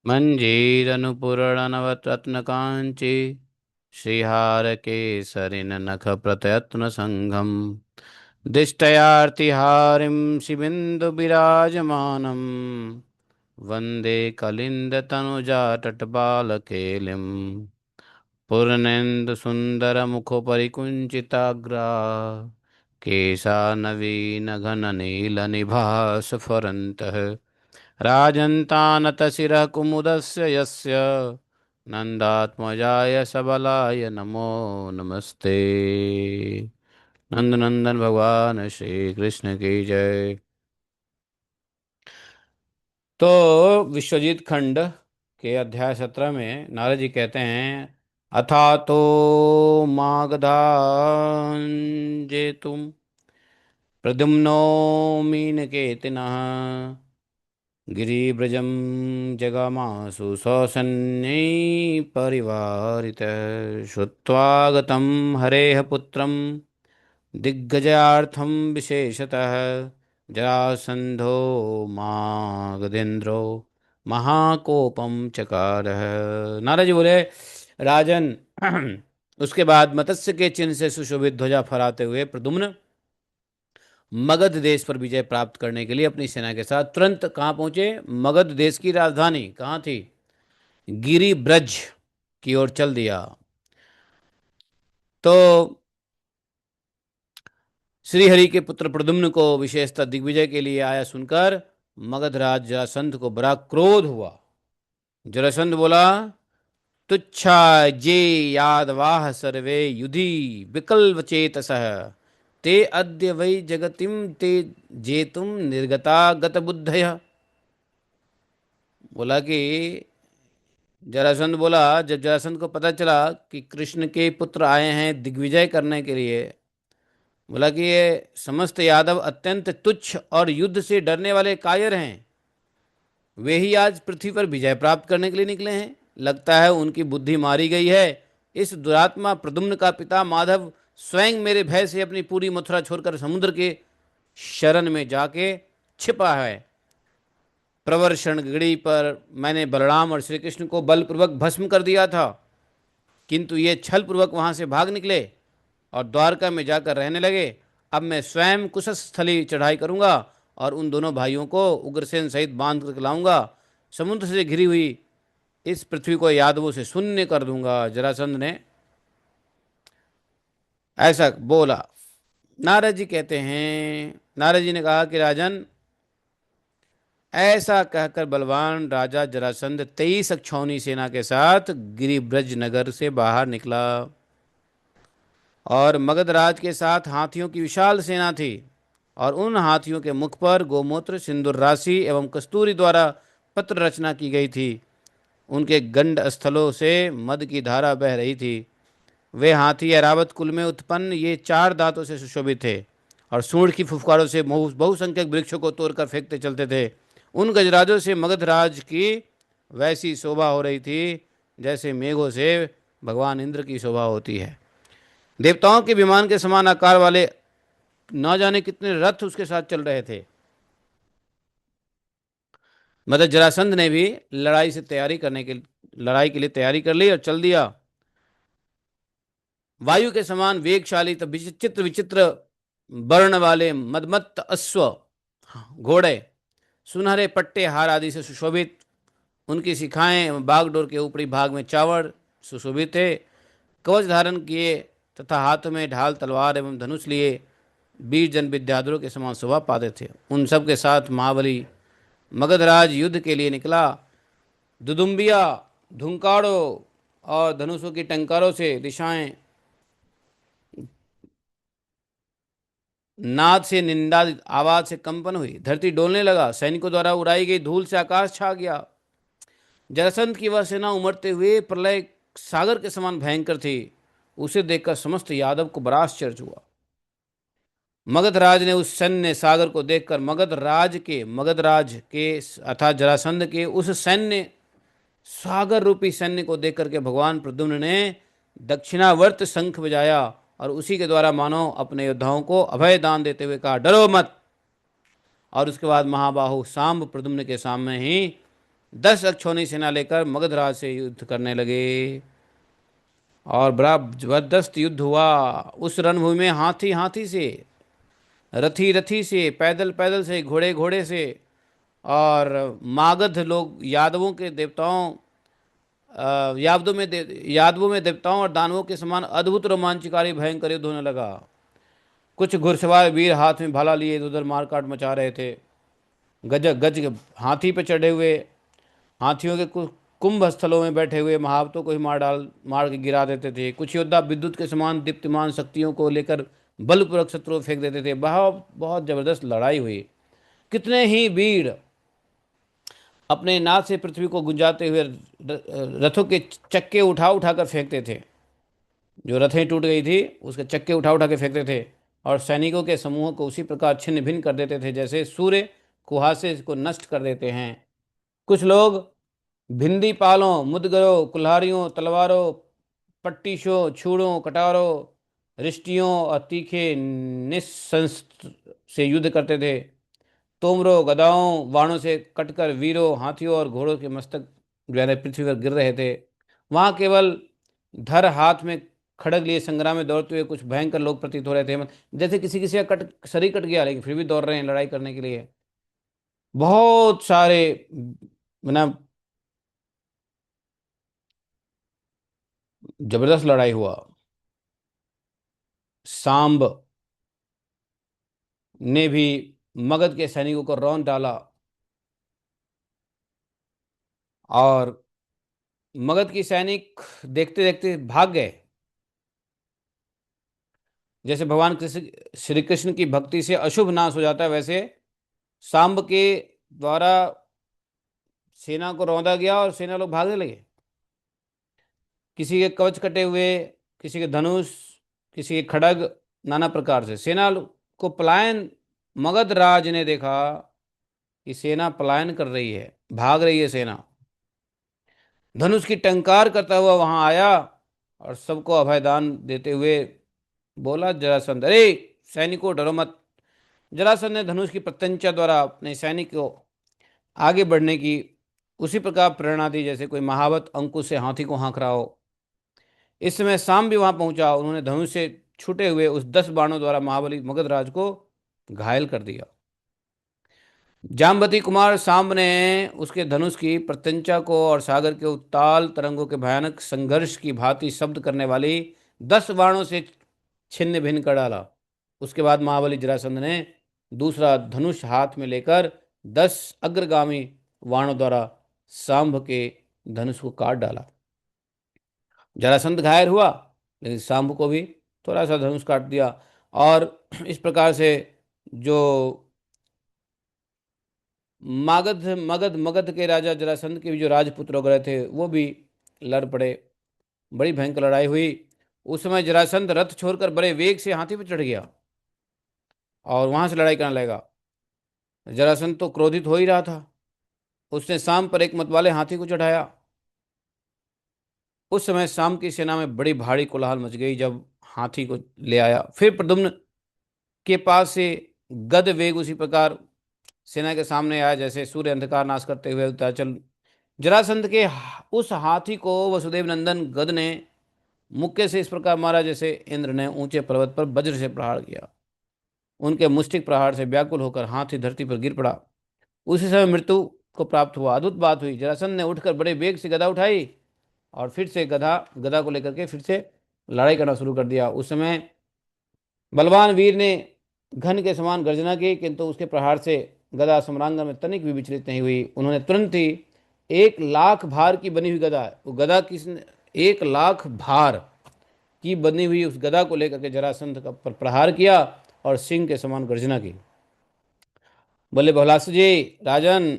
मञ्जीरनुपूरणनवरत्नकाञ्ची श्रीहारकेसरिननखप्रतयत्नसङ्घं दिष्टयार्तिहारिं शिबिन्दुविराजमानं वन्दे कलिन्दतनुजाटट्बालकेलिं पूर्णेन्दुसुन्दरमुखपरिकुञ्चिताग्रा केशानवीनघननीलनिभासफरन्तः राजन्तानतशिरः कुमुदस्य यस्य नन्दात्मजाय सबलाय नमो नमस्ते। नंदनंदन भगवान श्री कृष्ण की जय। तो विश्वजीत खंड के अध्याय 17 में नारद जी कहते हैं, अथा तो मागधान तुम प्रद्युम्नो मीनकेतनः गिरिव्रजं जगामासु ससन्नै परिवारितः श्रुत्वा गतं हरेः पुत्रं दिग्गजार्थं विशेषतः जरासन्धो मागधेन्द्रो महाकोपम चकारः। नारद जी बोले, राजन उसके बाद मत्स्य के चिन्ह से सुशोभित ध्वजा फहराते हुए प्रद्युम्न मगध देश पर विजय प्राप्त करने के लिए अपनी सेना के साथ तुरंत कहाँ पहुंचे? मगध देश की राजधानी कहाँ थी? गिरी ब्रज की ओर चल दिया। तो श्रीहरि के पुत्र प्रद्युम्न को विशेषतः दिग्विजय के लिए आया सुनकर मगधराज जरासंध को बड़ा क्रोध हुआ। जरासंध बोला, तुच्छा जे यादवाह सर्वे युधि विकल्प चेतसः ते अद्य वै जगतिम ते जेतुम निर्गता गत बुद्धय। बोला कि जरासंध बोला, जब जरासंध को पता चला कि कृष्ण के पुत्र आए हैं दिग्विजय करने के लिए, बोला कि ये समस्त यादव अत्यंत तुच्छ और युद्ध से डरने वाले कायर हैं, वे ही आज पृथ्वी पर विजय प्राप्त करने के लिए निकले हैं। लगता है उनकी बुद्धि मारी गई है। इस दुरात्मा प्रद्युम्न का पिता माधव स्वयं मेरे भय से अपनी पूरी मथुरा छोड़कर समुद्र के शरण में जाके छिपा है। प्रवर्षण गढ़ी पर मैंने बलराम और श्री कृष्ण को बलपूर्वक भस्म कर दिया था, किंतु ये छल पूर्वक वहां से भाग निकले और द्वारका में जाकर रहने लगे। अब मैं स्वयं कुशस्थली चढ़ाई करूंगा और उन दोनों भाइयों को उग्रसेन सहित बांध कर लाऊंगा। समुद्र से घिरी हुई इस पृथ्वी को यादवों से शून्य कर दूंगा। जरासंध ने ऐसा बोला। नारद जी कहते हैं, नारद जी ने कहा कि राजन, ऐसा कहकर बलवान राजा जरासंध 23 अक्षौनी सेना के साथ गिरिब्रज नगर से बाहर निकला और मगधराज के साथ हाथियों की विशाल सेना थी और उन हाथियों के मुख पर गोमूत्र, सिंदूर राशि एवं कस्तूरी द्वारा पत्र रचना की गई थी। उनके गंड स्थलों से मद की धारा बह रही थी। वे हाथी ऐरावत कुल में उत्पन्न ये 4 दांतों से सुशोभित थे और सूंड की फुफकारों से बहुसंख्यक वृक्षों को तोड़कर फेंकते चलते थे। उन गजराजों से मगधराज की वैसी शोभा हो रही थी जैसे मेघों से भगवान इंद्र की शोभा होती है। देवताओं के विमान के समान आकार वाले न जाने कितने रथ उसके साथ चल रहे थे। मतलब जरासंध ने भी लड़ाई के लिए तैयारी कर ली और चल दिया। वायु के समान वेगशाली तब विचित्र विचित्र वर्ण वाले मदमत्त अश्व, घोड़े, सुनहरे पट्टे हार आदि से सुशोभित, उनकी शिखाएं बागडोर के ऊपरी भाग में चावड़ सुशोभित थे। कवच धारण किए तथा हाथों में ढाल, तलवार एवं धनुष लिए वीर जन विद्याधरों के समान शोभा पाते थे। उन सब के साथ महाबली मगधराज युद्ध के लिए निकला। दुदुम्बिया, धुंकाड़ों और धनुषों की टंकारों से दिशाएं नाद से निंदा आवाज से कंपन हुई, धरती डोलने लगा, सैनिकों द्वारा उड़ाई गई धूल से आकाश छा गया। जरासंध की वह सेना उमड़ते हुए प्रलय सागर के समान भयंकर थी। उसे देखकर समस्त यादव को बड़ा आश्चर्य हुआ। मगधराज ने उस सैन्य सागर को देखकर मगधराज के अर्थात जरासंध के उस सैन्य सागर रूपी सैन्य को देख करके भगवान प्रद्युम्न ने दक्षिणावर्त शंख बजाया और उसी के द्वारा मानो अपने योद्धाओं को अभय दान देते हुए कहा, डरो मत। और उसके बाद महाबाहु सांब प्रद्युम्न के सामने ही 10 अक्षौणी सेना लेकर मगधराज से युद्ध करने लगे। और बड़ा जबरदस्त युद्ध हुआ। उस रणभूमि में हाथी हाथी से, रथी रथी से, पैदल पैदल से, घोड़े घोड़े से, और मागध लोग, यादवों के देवताओं, यादवों में देवताओं और दानवों के समान अद्भुत रोमांचकारी भयंकर युद्ध होने लगा। कुछ घुड़सवार वीर हाथ में भाला लिए इधर उधर मारकाट मचा रहे थे। गज गज हाथी पे चढ़े हुए, हाथियों के कुंभ स्थलों में बैठे हुए महावतों को ही मार के गिरा देते थे। कुछ योद्धा विद्युत के समान दीप्तिमान शक्तियों को लेकर बलपूर्वक शत्रुओं को फेंक देते थे। बहुत बहुत जबरदस्त लड़ाई हुई। कितने ही वीर अपने नाद से पृथ्वी को गुंजाते हुए रथों के चक्के उठा उठा कर फेंकते थे। जो रथें टूट गई थी उसके चक्के उठा उठा के फेंकते थे, और सैनिकों के समूह को उसी प्रकार छिन्न भिन्न कर देते थे जैसे सूर्य कुहासे को नष्ट कर देते हैं। कुछ लोग भिंदी पालों, मुदगरों, कुल्हाड़ियों, तलवारों, पट्टीशों, छूड़ों, कटारों, रिष्टियों और तीखे निशस्त्र से युद्ध करते थे। तोमरों, गदाओं, बाणों से कटकर वीरों, हाथियों और घोड़ों के मस्तक जो है ना पृथ्वी पर गिर रहे थे। वहां केवल धर हाथ में खड़ग लिए संग्राम में दौड़ते हुए कुछ भयंकर लोग प्रतीत हो रहे थे। जैसे किसी किसी का कट शरीर कट गया लेकिन फिर भी दौड़ रहे हैं लड़ाई करने के लिए। बहुत सारे मतलब जबरदस्त लड़ाई हुआ। सांब ने भी मगध के सैनिकों को रौंद डाला, और मगध की सैनिक देखते देखते भाग गए। जैसे भगवान कृष्ण, श्री कृष्ण की भक्ति से अशुभ नाश हो जाता है, वैसे सांब के द्वारा सेना को रौंदा गया और सेना लोग भागने लगे। किसी के कवच कटे हुए, किसी के धनुष, किसी के खड़ग, नाना प्रकार से सेना को पलायन। मगध राज ने देखा कि सेना पलायन कर रही है, भाग रही है सेना। धनुष की टंकार करता हुआ वहां आया और सबको अभयदान देते हुए बोला, जरासंध, अरे सैनिकों डरो मत। जरासंध ने धनुष की प्रत्यंचा द्वारा अपने सैनिक को आगे बढ़ने की उसी प्रकार प्रेरणा दी जैसे कोई महावत अंकुश से हाथी को हाँक रहा हो। इस समय शाम भी वहां पहुंचा। उन्होंने धनुष से छूटे हुए उस 10 बाणों द्वारा महाबली मगधराज को घायल कर दिया। जाम्बती कुमार सांब ने उसके धनुष की प्रत्यंचा को और सागर के उत्ताल तरंगों के भयानक संघर्ष की भांति शब्द करने वाली 10 बाणों से छिन्न भिन्न कर डाला। उसके बाद महाबली जरासंध ने दूसरा धनुष हाथ में लेकर 10 अग्रगामी बाणों द्वारा सांब के धनुष को काट डाला। जरासंध घायल हुआ लेकिन सांब को भी थोड़ा सा धनुष काट दिया। और इस प्रकार से जो मगध मगध मगध के राजा जरासंध के भी जो राजपुत्र वगैरह थे वो भी लड़ पड़े। बड़ी भयंकर लड़ाई हुई। उस समय जरासंध रथ छोड़कर बड़े वेग से हाथी पर चढ़ गया और वहां से लड़ाई करने लगा। जरासंध तो क्रोधित हो ही रहा था। उसने शाम पर एक मतवाले हाथी को चढ़ाया। उस समय शाम की सेना में बड़ी भारी कोलाहल मच गई जब हाथी को ले आया। फिर प्रद्युम्न के पास से गद वेग उसी प्रकार सेना के सामने आया जैसे सूर्य अंधकार नाश करते हुए उत्तराचल। जरासंध के उस हाथी को वसुदेव नंदन गद ने मुक्के से इस प्रकार मारा जैसे इंद्र ने ऊंचे पर्वत पर वज्र से प्रहार किया। उनके मुष्टिक प्रहार से व्याकुल होकर हाथी धरती पर गिर पड़ा। उसी समय मृत्यु को प्राप्त हुआ। अद्भुत बात हुई, जरासंध ने उठकर बड़े वेग से गदा उठाई और फिर से गदा गदा को लेकर के फिर से लड़ाई करना शुरू कर दिया। उस समय बलवान वीर ने घन के समान गर्जना की, किंतु उसके प्रहार से गदा सम्रांगण में तनिक भी विचलित नहीं हुई। उन्होंने तुरंत ही 1 लाख भार की बनी हुई गदा, वो गदा किसने, 1 लाख भार की बनी हुई उस गदा को लेकर के जरासंध का पर प्रहार किया और सिंह के समान गर्जना की। बोले, बहुलास जी राजन,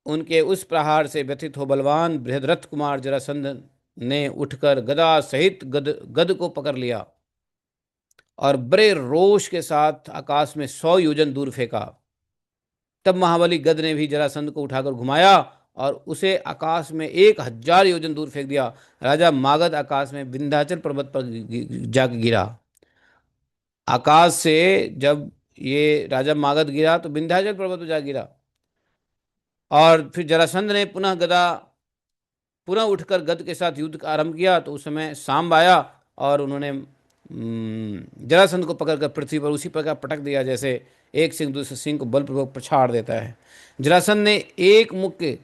उनके उस प्रहार से व्यथित हो बलवान बृहद्रथ कुमार जरासंध ने उठकर गदा सहित गद गद को पकड़ लिया और बड़े रोष के साथ आकाश में 100 योजन दूर फेंका। तब महाबली गद ने भी जरासंध को उठाकर घुमाया और उसे आकाश में 1000 योजन दूर फेंक दिया। राजा मागध आकाश में विंध्याचल पर्वत पर जाकर गिरा। आकाश से जब ये राजा मागध गिरा तो विंध्याचल पर्वत पर जा गिरा। और फिर जरासंध ने पुनः उठकर गद के साथ युद्ध का आरंभ किया। तो उस समय सांब आया और उन्होंने जरासंध को पकड़कर पृथ्वी पर उसी प्रकार पटक दिया जैसे एक सिंह दूसरे सिंह को बलपूर्वक पछाड़ देता है। जरासंध ने एक मुक्के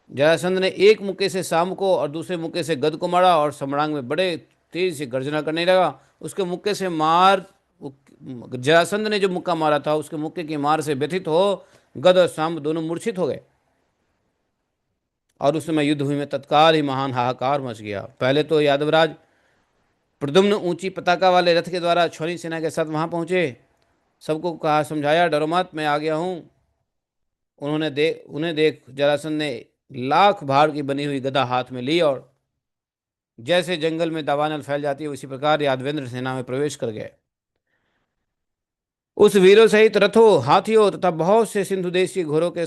जरासंध ने एक मुक्के से सांब को और दूसरे मुक्के से गद को मारा और सम्रांग में बड़े तेज से गर्जना करने लगा। उसके मुक्के से मार जरासंध ने जो मुक्का मारा था उसके मुक्के की मार से व्यथित हो गद और सांब दोनों मूर्छित हो गए और उस समय युद्ध भूमि में तत्काल ही महान हाहाकार मच गया। पहले तो यादवराज प्रद्युम्न ऊंची पताका वाले रथ के द्वारा छौनी सेना के साथ वहां पहुंचे। सबको कहा, समझाया, डरो मत, मैं आ गया हूं। उन्हें देख जरासंध ने लाख भार की बनी हुई गदा हाथ में ली और जैसे जंगल में दावानल फैल जाती है उसी प्रकार यादवेंद्र सेना में प्रवेश कर गए। उस वीरों सहित रथों, हाथियों तथा बहुत से सिंधु देश के घोड़ों के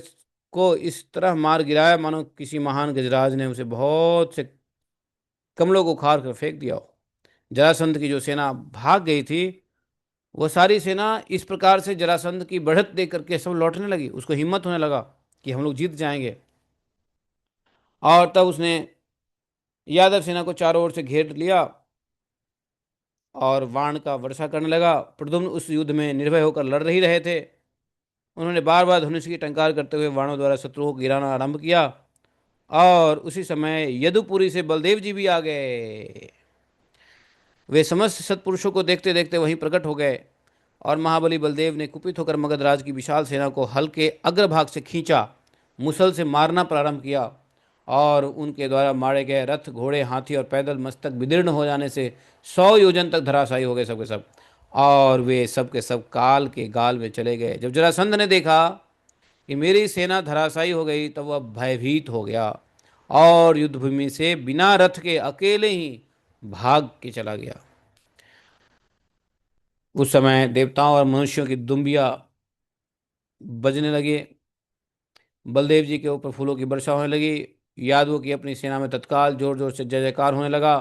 को इस तरह मार गिराया मानो किसी महान गजराज ने उसे बहुत से कमलों को उखाड़ कर फेंक दिया हो। जरासंध की जो सेना भाग गई थी वह सारी सेना इस प्रकार से जरासंध की बढ़त देख करके सब लौटने लगी। उसको हिम्मत होने लगा कि हम लोग जीत जाएंगे और तब उसने यादव सेना को चारों ओर से घेर लिया और वाण का वर्षा करने लगा। प्रद्युम्न उस युद्ध में निर्भय होकर लड़ ही रहे थे। उन्होंने बार बार धनुष की टंकार करते हुए वाणों द्वारा शत्रुओं को गिराना आरंभ किया और उसी समय यदुपुरी से बलदेव जी भी आ गए। वे समस्त सत्पुरुषों को देखते देखते वहीं प्रकट हो गए और महाबली बलदेव ने कुपित होकर मगधराज की विशाल सेना को हल के अग्रभाग से खींचा, मुसल से मारना प्रारंभ किया और उनके द्वारा मारे गए रथ, घोड़े, हाथी और पैदल मस्तक विदीर्ण हो जाने से 100 योजन तक धराशायी हो गए सबके सब और वे सब के सब काल के गाल में चले गए। जब जरासंध ने देखा कि मेरी सेना धराशायी हो गई तब वह भयभीत हो गया और युद्धभूमि से बिना रथ के अकेले ही भाग के चला गया। उस समय देवताओं और मनुष्यों की दुम्बियां बजने लगे, बलदेव जी के ऊपर फूलों की वर्षा होने लगी, यादवों की अपनी सेना में तत्काल जोर जोर से जय जयकार होने लगा।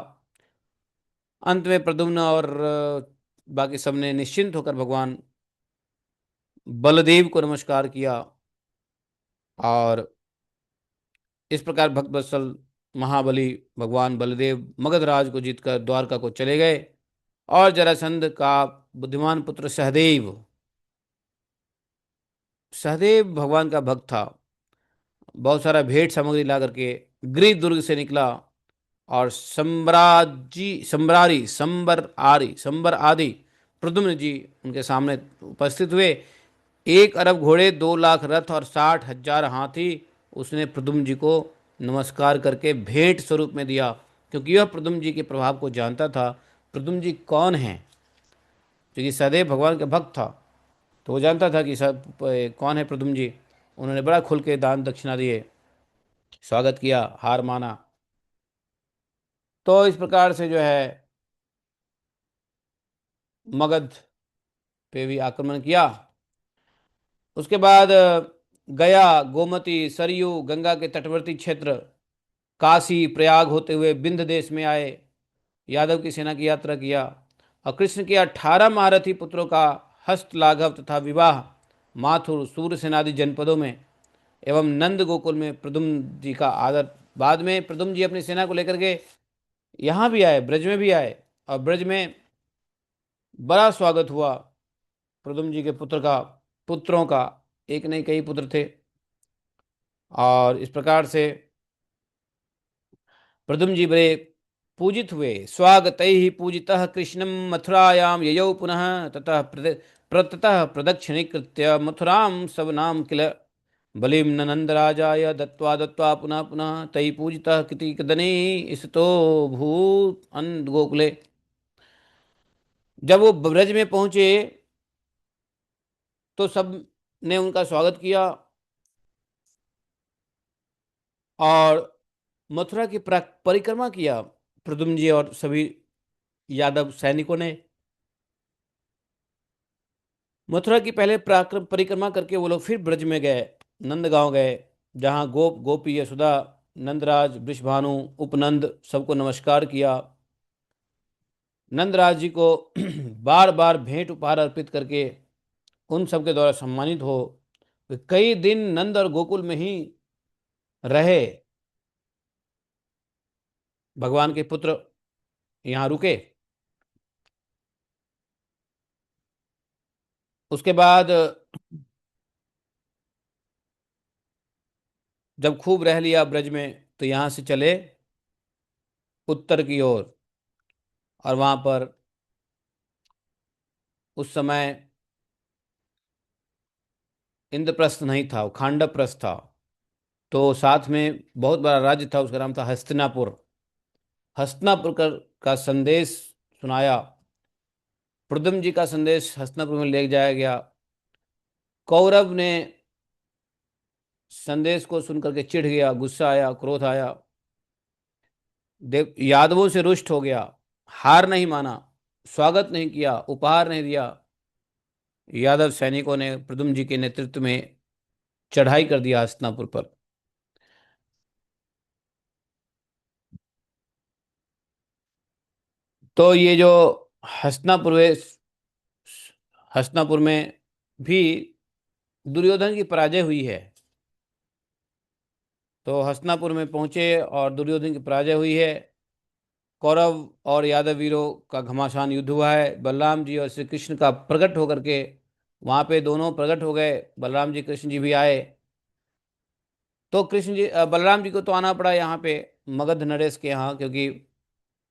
अंत में प्रद्युम्न और बाकी सबने निश्चिंत होकर भगवान बलदेव को नमस्कार किया और इस प्रकार भक्तवत्सल महाबली भगवान बलदेव मगधराज को जीतकर द्वारका को चले गए और जरासंध का बुद्धिमान पुत्र सहदेव भगवान का भक्त था। बहुत सारा भेंट सामग्री ला करके गृह दुर्ग से निकला और संबर आदि प्रद्युम्न जी उनके सामने उपस्थित हुए। 1 अरब घोड़े, 2 लाख रथ और 60,000 हाथी उसने प्रद्युम्न जी को नमस्कार करके भेंट स्वरूप में दिया, क्योंकि यह प्रद्युम्न जी के प्रभाव को जानता था। प्रद्युम्न जी कौन हैं, क्योंकि सदैव भगवान का भक्त था तो वो जानता था कि सब कौन है प्रद्युम्न जी। उन्होंने बड़ा खुल के दान दक्षिणा दिए, स्वागत किया, हार माना। तो इस प्रकार से जो है मगध पे भी आक्रमण किया। उसके बाद गया, गोमती, सरयू, गंगा के तटवर्ती क्षेत्र, काशी, प्रयाग होते हुए विंध्य देश में आए, यादव की सेना की यात्रा किया और कृष्ण के 18 महारथी पुत्रों का हस्त लाघव तथा विवाह माथुर, सूरसेन आदि जनपदों में एवं नंद गोकुल में प्रद्युम्न जी का आदर। बाद में प्रद्युम्न जी अपनी सेना को लेकर के यहाँ भी आए, ब्रज में भी आए और ब्रज में बड़ा स्वागत हुआ प्रद्युम्न जी के पुत्रों का। एक नहीं कई पुत्र थे और इस प्रकार से प्रद्युम्न जी बड़े पूजित हुए। स्वागत ही पूजितः कृष्णम मथुरायाम ययौ पुनः ततः प्रदक्षिणीकृत्य मथुराम सबनाम किल बलिम नंदराजाय दत्वा दत्वा पुनः पुनः तई पूजितः किति कदने इसतो भूत अन गोकुले। जब वो ब्रज में पहुंचे तो सब ने उनका स्वागत किया और मथुरा की परिक्रमा किया। प्रद्युम्न जी और सभी यादव सैनिकों ने मथुरा की पहले परिक्रमा करके वो लोग फिर ब्रज में गए, नंदगांव गए, जहाँ गोपी, यशोदा, नंदराज, वृषभानु, उपनंद सबको नमस्कार किया। नंदराज जी को बार बार भेंट उपहार अर्पित करके उन सबके द्वारा सम्मानित हो। वे कई दिन नंद और गोकुल में ही रहे, भगवान के पुत्र यहाँ रुके। उसके बाद जब खूब रह लिया ब्रज में, तो यहाँ से चले उत्तर की ओर। और वहाँ पर उस समय इंद्रप्रस्थ नहीं था, वो खांडवप्रस्थ था। तो साथ में बहुत बड़ा राज्य था, उसका नाम था हस्तिनापुर। हस्तिनापुर का संदेश सुनाया। प्रद्युम्न जी का संदेश हस्तिनापुर में ले जाया गया। कौरव ने संदेश को सुनकर के चिढ़ गया, गुस्सा आया, क्रोध आया, देव यादवों से रुष्ट हो गया, हार नहीं माना, स्वागत नहीं किया, उपहार नहीं दिया। यादव सैनिकों ने प्रद्युम्न जी के नेतृत्व में चढ़ाई कर दिया हस्तिनापुर पर। तो ये जो हस्तिनापुर है, हस्तिनापुर में भी दुर्योधन की पराजय हुई है। तो हस्तिनापुर में पहुंचे और दुर्योधन की पराजय हुई है। कौरव और यादव वीरों का घमासान युद्ध हुआ है। बलराम जी और श्री कृष्ण का प्रकट होकर के वहाँ पे दोनों प्रकट हो गए। बलराम जी कृष्ण जी भी आए। तो कृष्ण जी बलराम जी को तो आना पड़ा यहाँ पे मगध नरेश के यहाँ, क्योंकि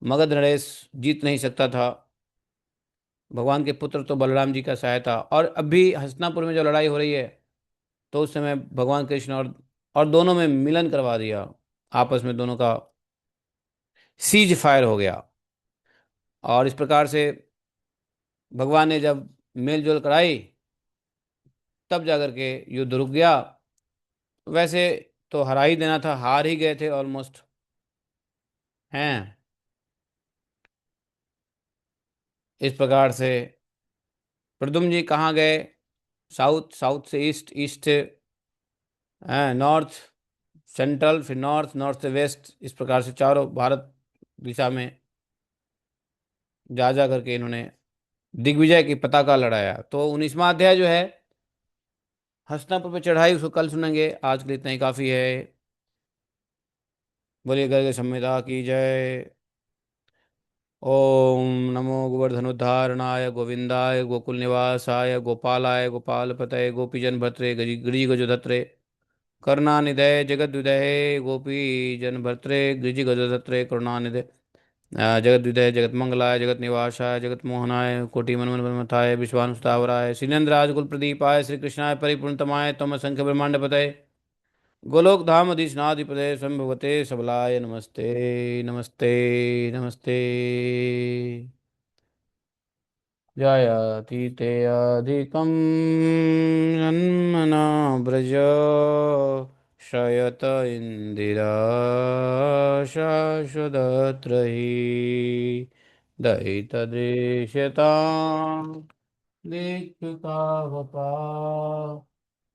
मगध नरेश जीत नहीं सकता था। भगवान के पुत्र तो बलराम जी का सहाय था। और अभी हस्तिनापुर में जो लड़ाई हो रही है, तो उस समय भगवान कृष्ण और दोनों में मिलन करवा दिया। आपस में दोनों का सीज फायर हो गया। और इस प्रकार से भगवान ने जब मेल जोल कराई, तब जाकर के युद्ध रुक गया। वैसे तो हरा ही देना था, हार ही गए थे ऑलमोस्ट हैं। इस प्रकार से प्रद्युम्न जी कहाँ गए? साउथ, साउथ से ईस्ट, ईस्ट से नॉर्थ, सेंट्रल, फिर नॉर्थ, नॉर्थ से वेस्ट, इस प्रकार से चारों भारत दिशा में जा जा करके इन्होंने दिग्विजय की पताका लड़ाया। तो 19वां अध्याय जो है हस्तिनापुर पे चढ़ाई, उसको कल सुनेंगे। आज के लिए इतना ही काफ़ी है। बोलिए गर्ग संहिता की जय। ओम नमो गोवर्धनोद्धारणाय गोविंदाय गोकुल निवासाय गोपालाय गोपालपतये गोपीजन भर्त्रे गिरि गजोधत्रे करुणानिधे जगद्विदहे गोपीजन भर्त्रे गिरि गजोधत्रे करुणानिधे जगद्विदय जगतमंगलाय जगत निवासाय जगत मोहनाय कोटि मन मथाय विश्वानुस्तावराय श्रीनंदराज कुल प्रदीपाय श्री कृष्णाय परिपूर्णतमाय तम असंख्य ब्रह्मांड पतये गोलोक धाम अधीशनाधिपते संभवते सबलाय नमस्ते। नमस्ते। नमस्ते। जायातीते अधिकं जन्मना व्रज शयत इंदिरा शाश्वतत्रयी दयितदृश्यतां दीक्षुतावपा